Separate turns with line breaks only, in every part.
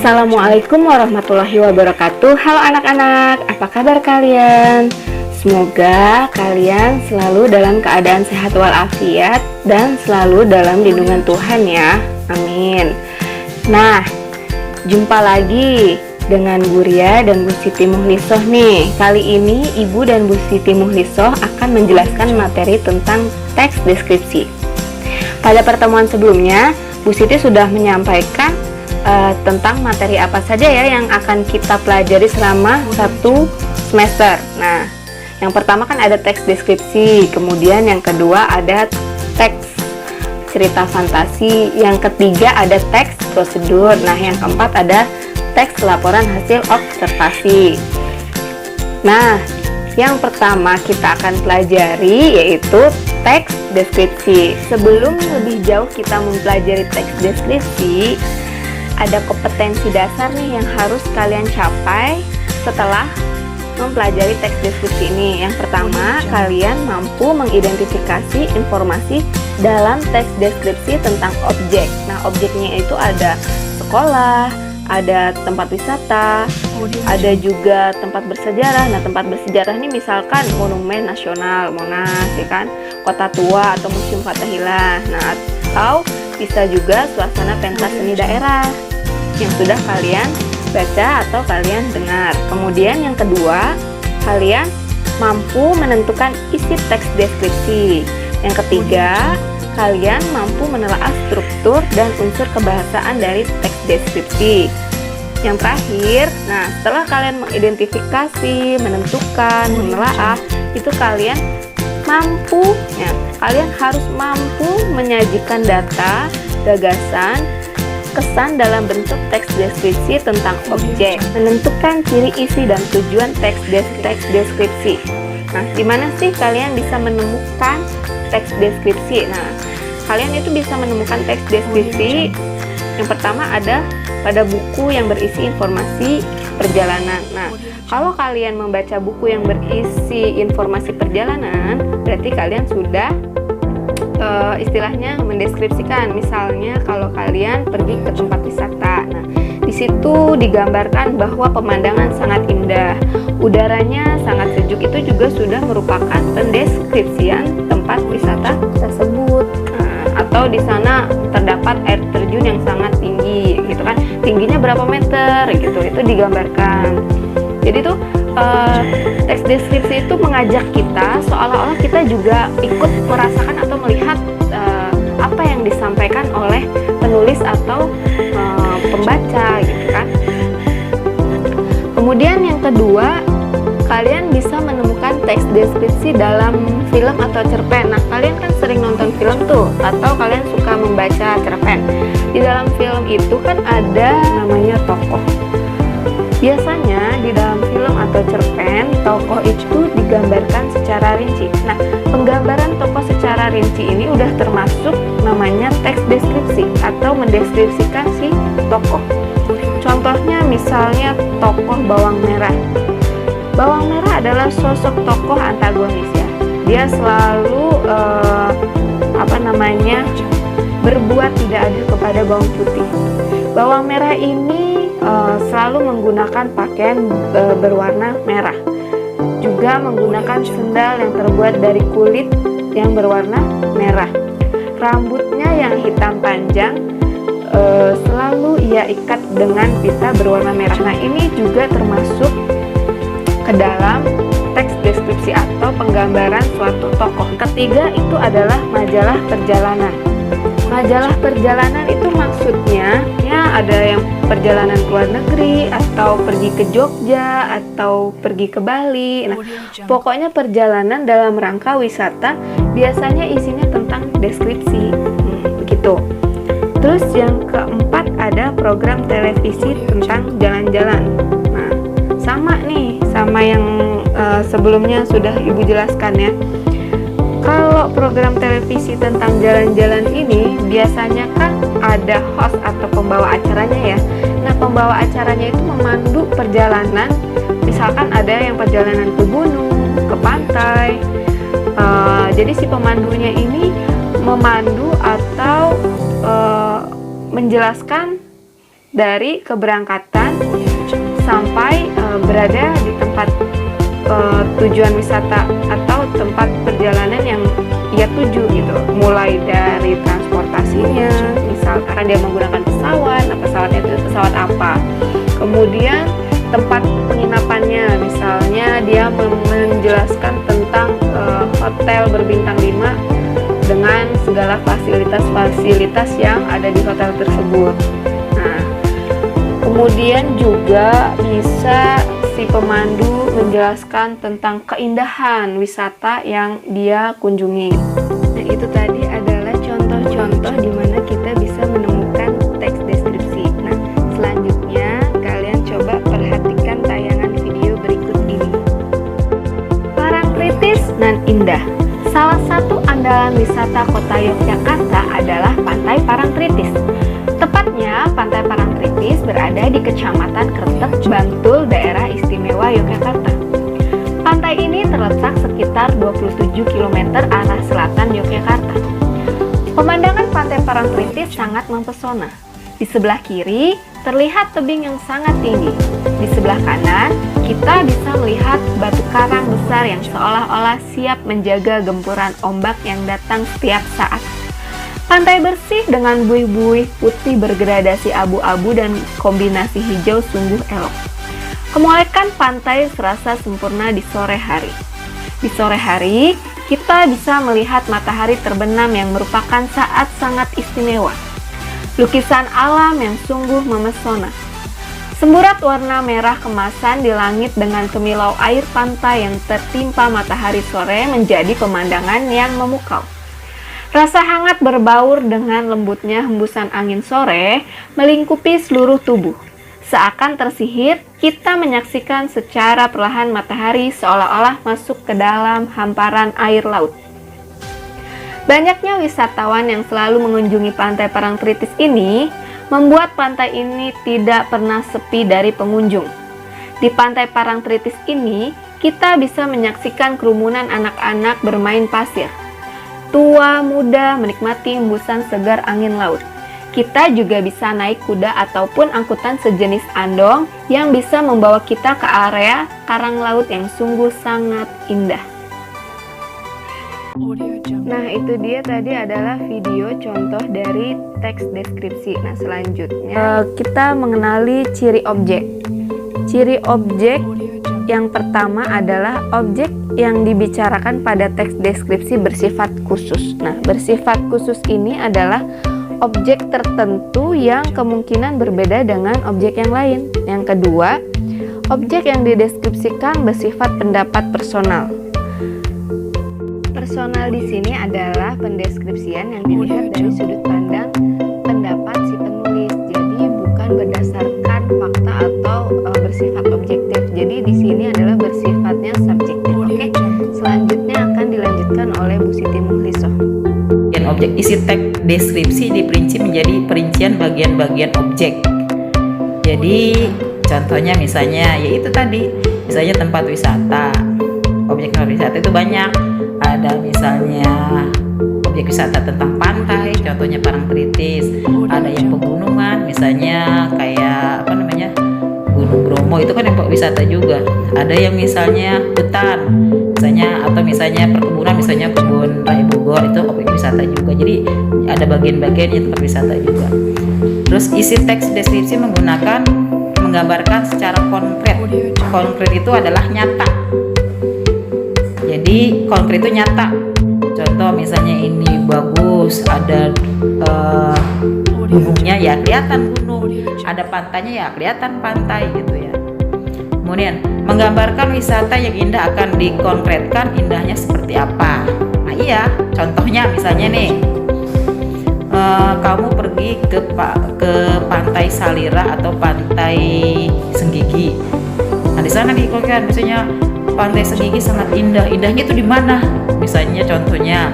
Assalamualaikum warahmatullahi wabarakatuh. Halo anak-anak, apa kabar kalian? Semoga kalian selalu dalam keadaan sehat walafiat dan selalu dalam lindungan Tuhan ya. Amin. Nah, jumpa lagi dengan Bu Ria dan Bu Siti Muhlisoh nih. Kali ini Ibu dan Bu Siti Muhlisoh akan menjelaskan materi tentang teks deskripsi. Pada pertemuan sebelumnya, Bu Siti sudah menyampaikan tentang materi apa saja ya yang akan kita pelajari selama satu semester. Nah, yang pertama kan ada teks deskripsi, kemudian yang kedua ada teks cerita fantasi, yang ketiga ada teks prosedur, nah yang keempat ada teks laporan hasil observasi. Nah, yang pertama kita akan pelajari yaitu teks deskripsi. Sebelum lebih jauh kita mempelajari teks deskripsi, ada kompetensi dasar nih yang harus kalian capai setelah mempelajari teks deskripsi ini. Yang pertama, kalian mampu mengidentifikasi informasi dalam teks deskripsi tentang objek. Nah, objeknya itu ada sekolah, ada tempat wisata, ada juga tempat bersejarah. Nah, tempat bersejarah ini misalkan Monumen Nasional Monas, ya kan, Kota Tua atau Museum Fathahillah. Nah, atau bisa juga suasana pentas seni daerah yang sudah kalian baca atau kalian dengar. Kemudian yang kedua, kalian mampu menentukan isi teks deskripsi. Yang ketiga, kalian mampu menelaah struktur dan unsur kebahasaan dari teks deskripsi. Yang terakhir, nah setelah kalian mengidentifikasi, menentukan, menelaah, itu kalian mampu, ya, kalian harus mampu menyajikan data, gagasan, kesan dalam bentuk teks deskripsi tentang objek, menentukan ciri isi dan tujuan teks deskripsi. Nah, di mana sih kalian bisa menemukan teks deskripsi? Nah, kalian itu bisa menemukan teks deskripsi. Yang pertama ada pada buku yang berisi informasi perjalanan. Nah, kalau kalian membaca buku yang berisi informasi perjalanan, berarti kalian sudah istilahnya mendeskripsikan. Misalnya kalau kalian pergi ke tempat wisata, nah di situ digambarkan bahwa pemandangan sangat indah, udaranya sangat sejuk, itu juga sudah merupakan pendeskripsian tempat wisata tersebut. Atau di sana terdapat air terjun yang sangat tinggi, gitu kan, tingginya berapa meter, gitu, itu digambarkan. Jadi tuh teks deskripsi itu mengajak kita seolah-olah kita juga ikut merasakan atau melihat apa yang disampaikan oleh penulis atau pembaca, gitu kan. Kemudian yang kedua, kalian bisa menemukan teks deskripsi dalam film atau cerpen. Nah, kalian kan sering nonton film tuh, atau kalian suka membaca cerpen. Di dalam film itu kan ada namanya tokoh. Biasanya di dalam film atau cerpen, tokoh itu digambarkan secara rinci. Nah, penggambaran tokoh secara rinci ini udah termasuk namanya teks deskripsi atau mendeskripsikan si tokoh. Contohnya misalnya tokoh Bawang Merah. Bawang Merah adalah sosok tokoh antagonis ya. Dia selalu berbuat tidak adil kepada bawang putih. Bawang Merah ini selalu menggunakan pakaian berwarna merah, juga menggunakan sendal yang terbuat dari kulit yang berwarna merah. Rambutnya yang hitam panjang selalu ia ikat dengan pita berwarna merah. Nah, ini juga termasuk ke dalam teks deskripsi atau penggambaran suatu tokoh. Ketiga itu adalah majalah perjalanan. Majalah perjalanan itu maksudnya ya ada yang perjalanan ke luar negeri, atau pergi ke Jogja, atau pergi ke Bali. Nah, pokoknya perjalanan dalam rangka wisata, biasanya isinya tentang deskripsi, begitu. Terus yang keempat ada program televisi tentang jalan-jalan. Nah, sama nih, sama yang sebelumnya sudah Ibu jelaskan ya. Kalau program televisi tentang jalan-jalan ini biasanya kan ada host atau pembawa acaranya ya. Nah, pembawa acaranya itu memandu perjalanan. Misalkan ada yang perjalanan ke gunung, ke pantai. Jadi si pemandunya ini memandu atau menjelaskan dari keberangkatan sampai berada di tempat tujuan wisata atau tempat perjalanan yang ia tuju gitu. Mulai dari transportasinya, misalkan dia menggunakan pesawat, nah pesawatnya itu pesawat apa. Kemudian tempat penginapannya, misalnya dia menjelaskan tentang hotel berbintang 5 dengan segala fasilitas-fasilitas yang ada di hotel tersebut. Nah, kemudian juga bisa si pemandu menjelaskan tentang keindahan wisata yang dia kunjungi. Nah, itu tadi adalah contoh-contoh di mana kita bisa menemukan teks deskripsi. Nah, selanjutnya kalian coba perhatikan tayangan video berikut ini. Parangtritis nan indah. Salah satu andalan wisata kota Yogyakarta adalah Pantai Parangtritis. Tepatnya, Pantai Parangtritis berada di Kecamatan Kretek, Bantul, Daerah Istimewa Yogyakarta. Pantai ini terletak sekitar 27 km arah selatan Yogyakarta. Pemandangan Pantai Parangtritis sangat mempesona. Di sebelah kiri, terlihat tebing yang sangat tinggi. Di sebelah kanan, kita bisa melihat batu karang besar yang seolah-olah siap menjaga gempuran ombak yang datang setiap saat. Pantai bersih dengan buih-buih putih bergradasi abu-abu dan kombinasi hijau sungguh elok. Kemolekan pantai serasa sempurna di sore hari. Di sore hari, kita bisa melihat matahari terbenam yang merupakan saat sangat istimewa. Lukisan alam yang sungguh memesona. Semburat warna merah kemasan di langit dengan kemilau air pantai yang tertimpa matahari sore menjadi pemandangan yang memukau. Rasa hangat berbaur dengan lembutnya hembusan angin sore melingkupi seluruh tubuh. Seakan tersihir, kita menyaksikan secara perlahan matahari seolah-olah masuk ke dalam hamparan air laut. Banyaknya wisatawan yang selalu mengunjungi Pantai Parangtritis ini membuat pantai ini tidak pernah sepi dari pengunjung. Di Pantai Parangtritis ini, kita bisa menyaksikan kerumunan anak-anak bermain pasir. Tua muda menikmati hembusan segar angin laut. Kita juga bisa naik kuda ataupun angkutan sejenis andong yang bisa membawa kita ke area karang laut yang sungguh sangat indah. Nah, itu dia tadi adalah video contoh dari teks deskripsi. Nah, selanjutnya kita mengenali ciri objek. Ciri objek yang pertama adalah objek yang dibicarakan pada teks deskripsi bersifat khusus. Nah, bersifat khusus ini adalah objek tertentu yang kemungkinan berbeda dengan objek yang lain. Yang kedua, objek yang dideskripsikan bersifat pendapat personal. Personal di sini adalah pendeskripsian yang dilihat dari sudut pandang pendapat si penulis. Jadi bukan berdasarkan fakta atau bersifat objektif. Jadi di sini adalah bersifatnya subjektif. Oke, selanjutnya akan dilanjutkan oleh Bu Siti Muhlisoh.
Objek isi teks deskripsi diperinci menjadi perincian bagian-bagian objek. Jadi contohnya misalnya yaitu tadi, misalnya tempat wisata. Objek tempat wisata itu banyak. Ada misalnya objek wisata tentang pantai, contohnya Parangtritis. Ada yang pegunungan, misalnya kayak Gunung Bromo, itu kan yang wisata juga. Ada yang misalnya hutan, misalnya, atau misalnya perkebunan, misalnya kebun raya Bogor, itu objek wisata juga. Jadi ada bagian-bagian yang tempat wisata juga. Terus isi teks deskripsi menggambarkan secara konkret. Konkret itu adalah nyata. Jadi konkret itu nyata. Contoh misalnya ini bagus, ada gunungnya ya kelihatan gunung, ada pantainya ya kelihatan pantai gitu ya. Kemudian menggambarkan wisata yang indah akan dikonkretkan indahnya seperti apa. Nah iya, contohnya misalnya nih, kamu pergi ke pantai Salira atau pantai Senggigi. Nah di sana dikonkretkan misalnya pantai Senggigi sangat indah. Indahnya itu di mana? Misalnya contohnya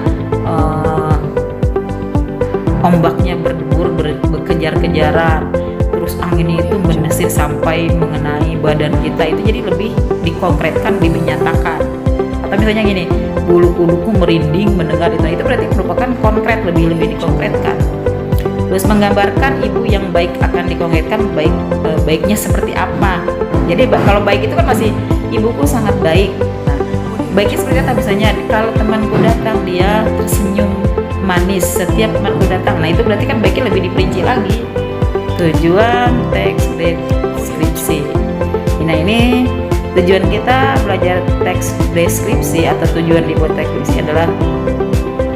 ombaknya berdebur, berkejar-kejaran, terus angin itu mendesir sampai mengenai badan kita. Itu jadi lebih dikonkretkan, lebih dinyatakan. Atau misalnya gini, bulu kuduku merinding mendengar itu berarti merupakan konkret, lebih dikonkretkan. Terus menggambarkan ibu yang baik akan dikonkretkan baiknya seperti apa. Jadi kalau baik itu kan masih ibuku sangat baik. Nah, baiknya seperti apa? Misalnya kalau temanku datang dia tersenyum manis setiap temanku datang. Nah itu berarti kan baiknya lebih diperinci lagi. Tujuan teks deskripsi. Nah ini tujuan kita belajar teks deskripsi atau tujuan dibuat teks deskripsi adalah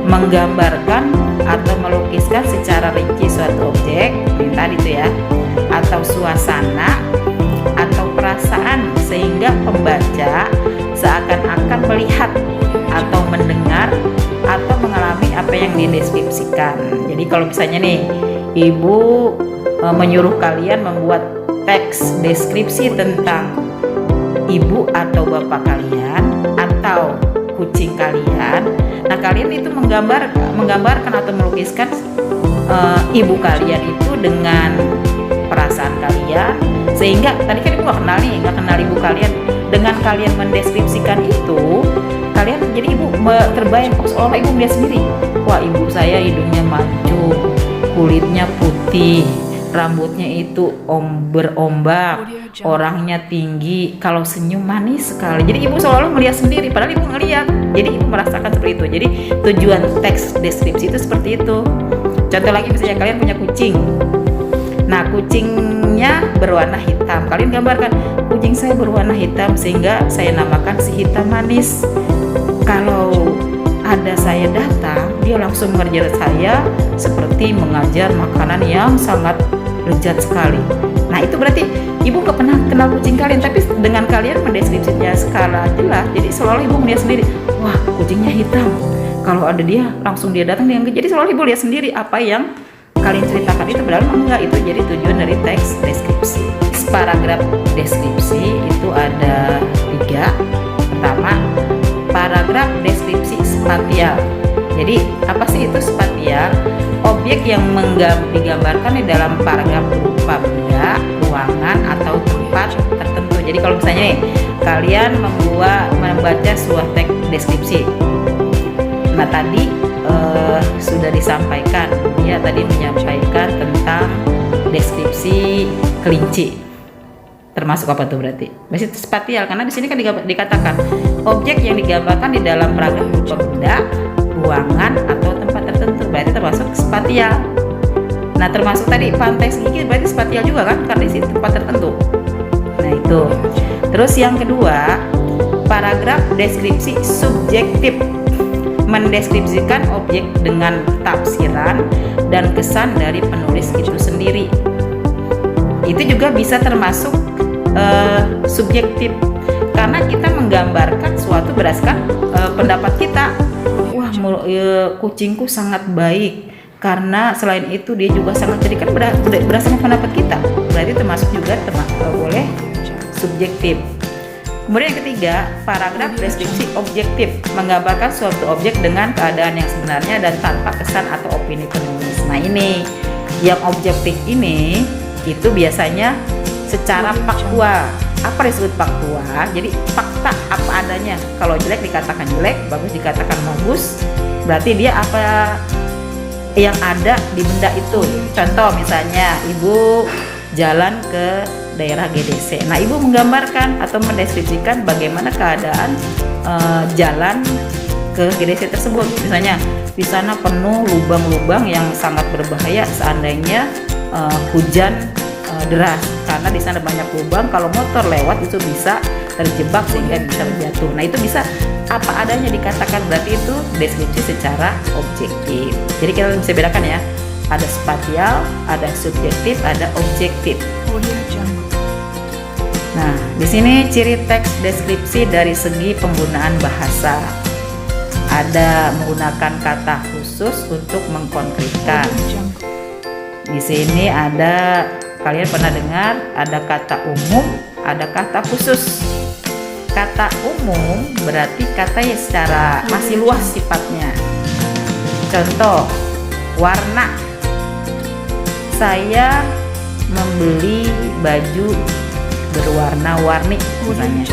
menggambarkan atau melukiskan secara rinci suatu objek yang tadi itu ya, atau suasana atau perasaan sehingga pembaca seakan-akan melihat atau mendengar atau mengalami apa yang dideskripsikan. Jadi kalau misalnya nih ibu menyuruh kalian membuat teks deskripsi tentang ibu atau bapak kalian atau kucing kalian, nah kalian itu menggambarkan atau melukiskan ibu kalian itu dengan perasaan kalian, sehingga tadi kan ibu nggak kenal ibu kalian. Dengan kalian mendeskripsikan itu, kalian jadi ibu terbayang seolah ibu melihat sendiri, wah ibu saya hidungnya mancung, kulitnya putih, rambutnya itu berombak, orangnya tinggi, kalau senyum manis sekali. Jadi ibu seolah melihat sendiri, padahal ibu ngelihat. Jadi ibu merasakan seperti itu. Jadi tujuan teks deskripsi itu seperti itu. Contoh lagi misalnya kalian punya kucing. Nah kucingnya berwarna hitam. Kalian gambarkan, kucing saya berwarna hitam sehingga saya namakan si hitam manis. Kalau ada saya datang, dia langsung mengerjakan saya seperti mengajar makanan yang sangat lezat sekali. Nah itu berarti ibu gak pernah kenal kucing kalian, tapi dengan kalian mendeskripsinya skala jelas, jadi seolah ibu melihat sendiri, wah kucingnya hitam, kalau ada dia langsung dia datang dia. Jadi seolah ibu lihat sendiri apa yang kalian ceritakan itu, padahal enggak. Itu jadi tujuan dari teks deskripsi. Paragraf deskripsi itu ada 3. Pertama, paragraf deskripsi spatial. Jadi apa sih itu spatial? Objek yang digambarkan di dalam paragraf berupa benda, ruangan atau tempat tertentu. Jadi kalau misalnya nih kalian membaca sebuah teks deskripsi, nah tadi sudah disampaikan, dia tadi menyampaikan tentang deskripsi kelinci. Termasuk apa tuh berarti? Masih spatial, karena di sini kan dikatakan objek yang digambarkan di dalam paragraf berupa benda, ruangan atau tempat tertentu, berarti termasuk spatial. Nah termasuk tadi pantai segigi berarti spatial juga kan, karena di situ tempat tertentu. Nah itu. Terus yang kedua, paragraf deskripsi subjektif, mendeskripsikan objek dengan tafsiran dan kesan dari penulis itu sendiri. Itu juga bisa termasuk subjektif, karena kita menggambarkan suatu berdasarkan pendapat kita. Wah kucingku sangat baik, karena selain itu dia juga sangat cerdik, kan berdasarkan pendapat kita, berarti termasuk juga boleh subjektif. Kemudian yang ketiga, paragraf deskripsi objektif, menggambarkan suatu objek dengan keadaan yang sebenarnya dan tanpa kesan atau opini penulis. Nah ini yang objektif ini itu biasanya secara faktual. Apa disebut faktual? Jadi fakta apa adanya. Kalau jelek dikatakan jelek, bagus dikatakan bagus. Berarti dia apa yang ada di benda itu. Contoh misalnya ibu jalan ke daerah GDC. Nah ibu menggambarkan atau mendeskripsikan bagaimana keadaan jalan ke GDC tersebut. Misalnya di sana penuh lubang-lubang yang sangat berbahaya seandainya hujan deras, karena di sana banyak lubang, kalau motor lewat itu bisa terjebak sehingga bisa jatuh. Nah itu bisa apa adanya dikatakan, berarti itu deskripsi secara objektif. Jadi kita bisa bedakan ya, ada spatial, ada subjektif, ada objektif. Nah di sini ciri teks deskripsi dari segi penggunaan bahasa, ada menggunakan kata khusus untuk mengkonkretkan. Di sini ada, kalian pernah dengar ada kata umum, ada kata khusus. Kata umum berarti kata yang secara masih luas sifatnya. Contoh, warna. Saya membeli baju berwarna-warni misalnya.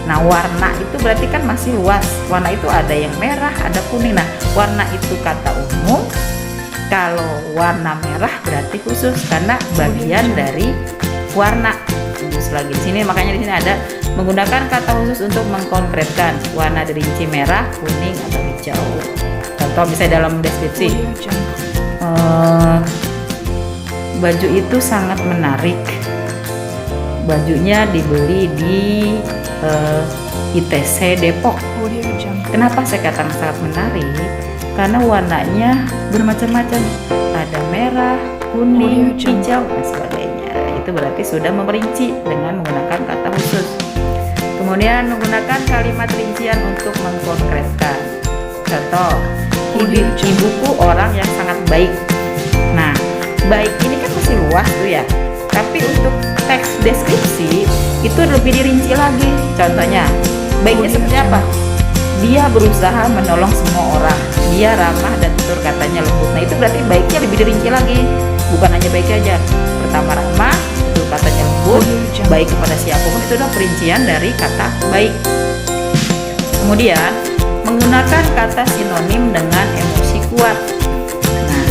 Nah, warna itu berarti kan masih luas. Warna itu ada yang merah, ada kuning. Nah, warna itu kata umum, Kalau warna merah berarti khusus karena bagian dari warna. Terus lagi di sini, makanya di sini ada menggunakan kata khusus untuk mengkonkretkan warna derinci merah, kuning atau hijau. Contoh misalnya dalam deskripsi, baju itu sangat menarik. Bajunya dibeli di ITC Depok. Kenapa saya katakan sangat menarik? Karena warnanya bermacam-macam, ada merah, kuning, hijau, dan sebagainya. Itu berarti sudah memperinci dengan menggunakan kata khusus. Kemudian menggunakan kalimat rincian untuk mengkonkretkan. Contoh, ibuku orang yang sangat baik. Nah, baik ini kan masih luas tuh ya. Tapi untuk teks deskripsi itu lebih dirinci lagi. Contohnya, baiknya seperti apa? Dia berusaha menolong semua orang. Dia ramah dan tutur katanya lembut. Nah, itu berarti baiknya lebih dirinci lagi. Bukan hanya baik aja. Pertama ramah, tutur katanya lembut, baik kepada siapapun. Itu adalah perincian dari kata baik. Kemudian menggunakan kata sinonim dengan emosi kuat. Nah,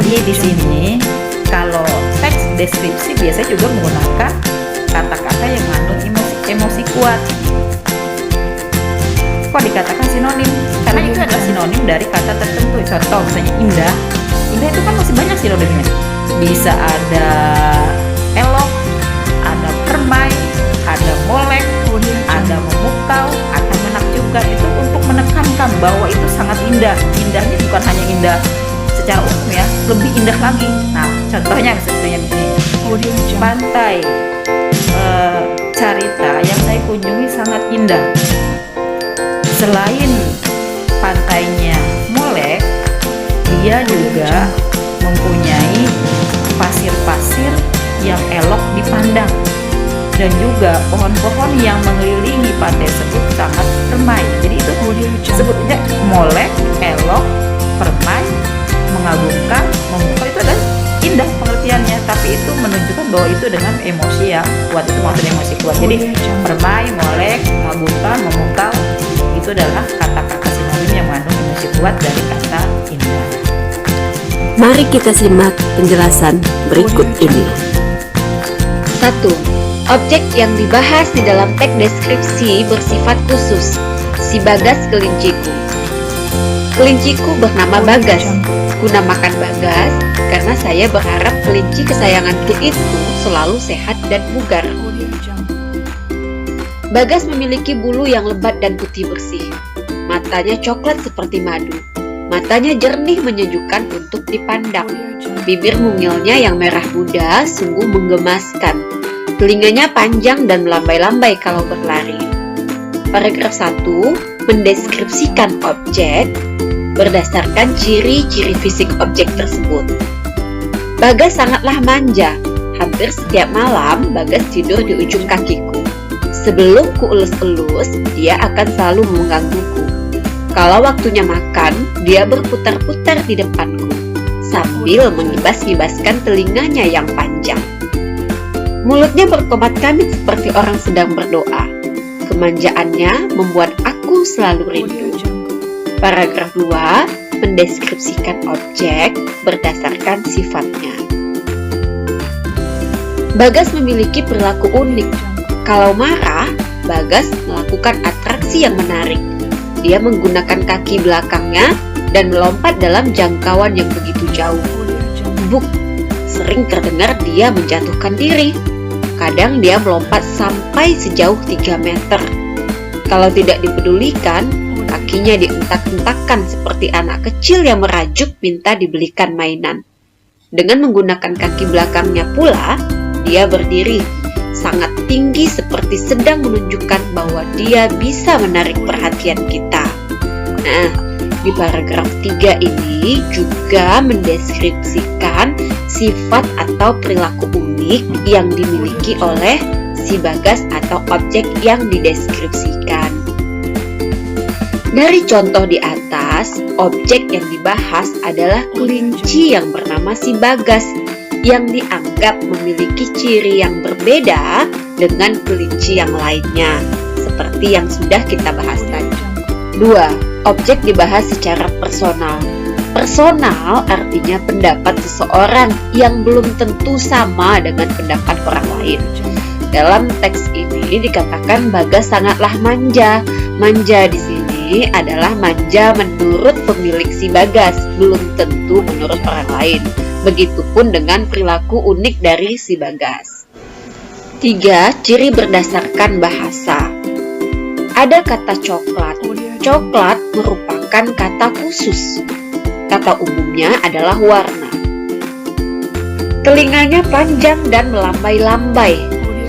jadi di sini kalau teks deskripsi biasanya juga menggunakan kata-kata yang mengandung emosi kuat. Kok dikatakan sinonim? Karena itu adalah sinonim dari kata tertentu. Contoh misalnya indah. Indah itu kan masih banyak sinonimnya. Bisa ada elok, ada permai, ada molek, ada memukau, ada menakjubkan. Itu untuk menekankan bahwa itu sangat indah. Indahnya bukan hanya indah secara umum ya, lebih indah lagi. Nah, contohnya seperti begini. Pantai Carita yang saya kunjungi sangat indah. Selain pantainya molek, dia juga mempunyai pasir-pasir yang elok dipandang, dan juga pohon-pohon yang mengelilingi pantai tersebut sangat permai. Jadi itu sebutnya molek, elok, permai, mengagumkan, memukau. Itu adalah indah pengertiannya, tapi itu menunjukkan bahwa itu dengan emosi yang kuat. Itu maksudnya emosi kuat. Jadi permai, molek, mengagumkan, memukau itu adalah kata-kata sinonim yang mengandung emosi kuat dari kata indah.
Mari kita simak penjelasan berikut ini.
1. Objek yang dibahas di dalam teks deskripsi bersifat khusus. Si Bagas kelinciku. Kelinciku bernama Bagas. Kunamakan Bagas karena saya berharap kelinci kesayanganku itu selalu sehat dan bugar. Bagas memiliki bulu yang lebat dan putih bersih. Matanya coklat seperti madu. Matanya jernih menyejukkan untuk dipandang. Bibir mungilnya yang merah muda sungguh menggemaskan. Telinganya panjang dan melambai-lambai kalau berlari. Paragraf 1 mendeskripsikan objek berdasarkan ciri-ciri fisik objek tersebut. Bagas sangatlah manja. Hampir setiap malam Bagas tidur di ujung kakiku. Sebelum ku elus-elus, dia akan selalu menggangguku. Kalau waktunya makan, dia berputar-putar di depanku, sambil mengibas-ngibaskan telinganya yang panjang. Mulutnya berkomat-kamit seperti orang sedang berdoa. Kemanjaannya membuat aku selalu rindu. Paragraf 2 mendeskripsikan objek berdasarkan sifatnya. Bagas memiliki perilaku unik. Kalau marah, Bagas melakukan atraksi yang menarik. Dia menggunakan kaki belakangnya dan melompat dalam jangkauan yang begitu jauh. Buk, sering terdengar dia menjatuhkan diri. Kadang dia melompat sampai sejauh 3 meter. Kalau tidak dipedulikan, kakinya dientak-entakkan seperti anak kecil yang merajuk minta dibelikan mainan. Dengan menggunakan kaki belakangnya pula, dia berdiri sangat tinggi seperti sedang menunjukkan bahwa dia bisa menarik perhatian kita. Nah, di paragraf 3 ini juga mendeskripsikan sifat atau perilaku unik yang dimiliki oleh si Bagas atau objek yang dideskripsikan. Dari contoh di atas, objek yang dibahas adalah kelinci yang bernama si Bagas, yang dianggap memiliki ciri yang berbeda dengan kelinci yang lainnya, seperti yang sudah kita bahas tadi. 2. Objek dibahas secara personal. Personal artinya pendapat seseorang yang belum tentu sama dengan pendapat orang lain. Dalam teks ini dikatakan Bagas sangatlah manja. Manja di sini adalah manja menurut pemilik si Bagas, belum tentu menurut orang lain. Begitupun dengan perilaku unik dari si Bagas. 3. Ciri berdasarkan bahasa. Ada kata coklat. Coklat merupakan kata khusus. Kata umumnya adalah warna. Telinganya panjang dan melambai-lambai.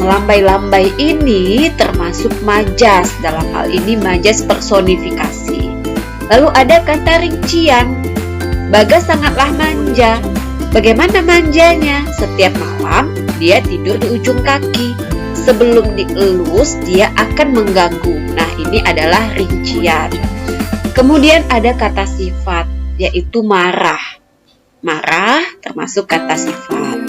Melambai-lambai ini termasuk majas, dalam hal ini majas personifikasi. Lalu ada kata rincian. Bagas sangatlah manja. Bagaimana manjanya? Setiap malam dia tidur di ujung kaki. Sebelum dielus dia akan mengganggu. Nah, ini adalah rincian. Kemudian ada kata sifat, yaitu marah. Marah termasuk kata sifat.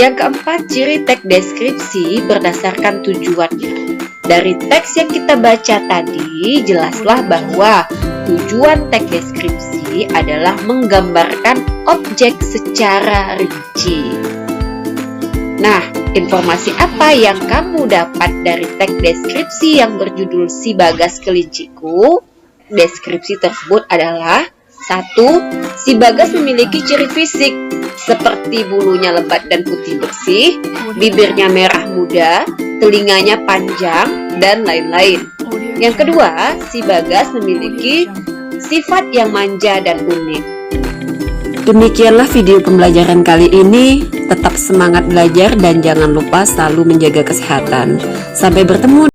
Yang keempat, ciri teks deskripsi berdasarkan tujuannya. Dari teks yang kita baca tadi, jelaslah bahwa tujuan teks deskripsi adalah menggambarkan objek secara rinci. Nah, informasi apa yang kamu dapat dari teks deskripsi yang berjudul Si Bagas Kelinciku? Deskripsi tersebut adalah 1. Si Bagas memiliki ciri fisik seperti bulunya lebat dan putih bersih, bibirnya merah muda, telinganya panjang, dan lain-lain. Yang kedua, si Bagas memiliki sifat yang manja dan unik.
Demikianlah video pembelajaran kali ini. Tetap semangat belajar dan jangan lupa selalu menjaga kesehatan. Sampai bertemu